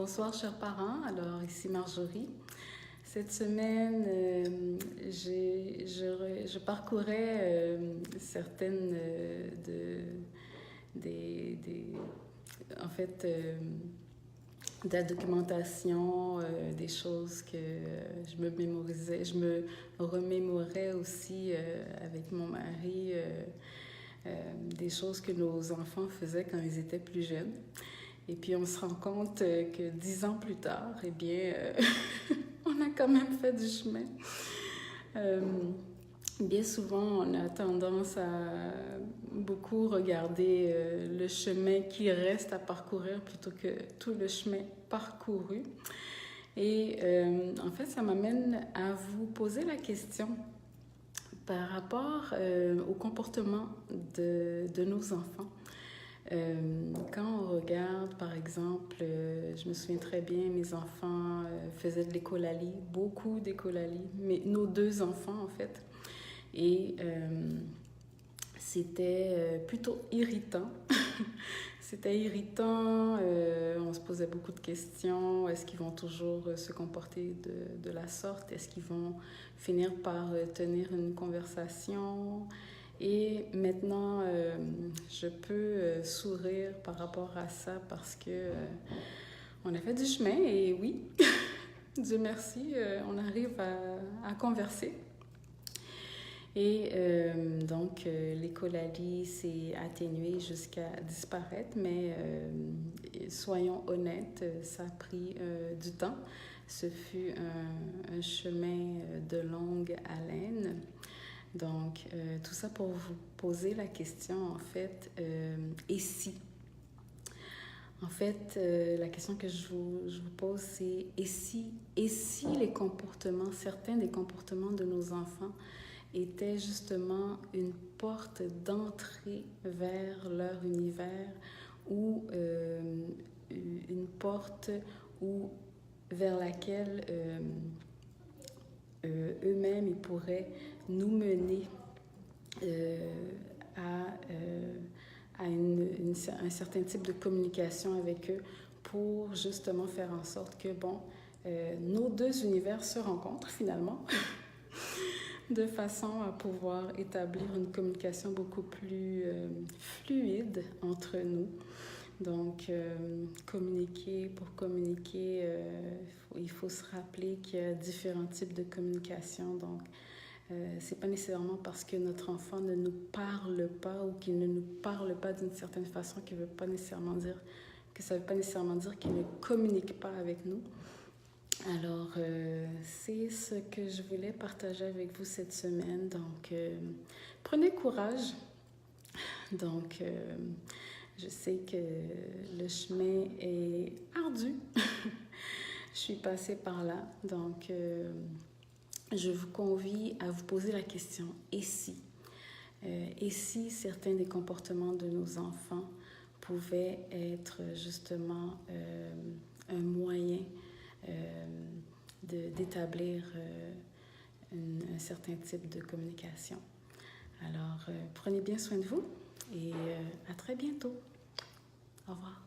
Bonsoir chers parents, alors ici Marjorie. Cette semaine, je parcourais certaines en fait, de la documentation, des choses que je me mémorisais, je me remémorais aussi avec mon mari, des choses que nos enfants faisaient quand ils étaient plus jeunes. Et puis on se rend compte que 10 ans plus tard, eh bien, on a quand même fait du chemin. Bien souvent, on a tendance à beaucoup regarder le chemin qui reste à parcourir plutôt que tout le chemin parcouru. Et en fait, ça m'amène à vous poser la question par rapport au comportement de nos enfants. Quand on regarde, par exemple, je me souviens très bien, mes enfants faisaient de l'écolalie, beaucoup d'écolalie, mais nos deux enfants en fait. Et c'était plutôt irritant. C'était irritant, on se posait beaucoup de questions. Est-ce qu'ils vont toujours se comporter de la sorte? Est-ce qu'ils vont finir par tenir une conversation? Et maintenant, je peux sourire par rapport à ça parce que on a fait du chemin et oui, Dieu merci, on arrive à converser. Et donc, l'écolalie s'est atténuée jusqu'à disparaître, mais soyons honnêtes, ça a pris du temps. Ce fut un chemin de longue haleine. Donc, tout ça pour vous poser la question, en fait, et si? En fait, la question que je vous pose, c'est et si les comportements, certains des comportements de nos enfants étaient justement une porte d'entrée vers leur univers ou une porte vers laquelle eux-mêmes ils pourraient nous mener à un certain type de communication avec eux pour justement faire en sorte que, nos deux univers se rencontrent finalement de façon à pouvoir établir une communication beaucoup plus fluide entre nous. Donc, communiquer, pour communiquer, il faut se rappeler qu'il y a différents types de communication. Donc, c'est pas nécessairement parce que notre enfant ne nous parle pas ou qu'il ne nous parle pas d'une certaine façon que ça veut pas nécessairement dire qu'il ne communique pas avec nous. Alors, c'est ce que je voulais partager avec vous cette semaine. Donc, prenez courage. Donc, je sais que le chemin est ardu. Je suis passée par là. Donc, je vous convie à vous poser la question « et si ?» Et si certains des comportements de nos enfants pouvaient être justement un moyen d'établir un certain type de communication. Alors, prenez bien soin de vous et à très bientôt. Au revoir.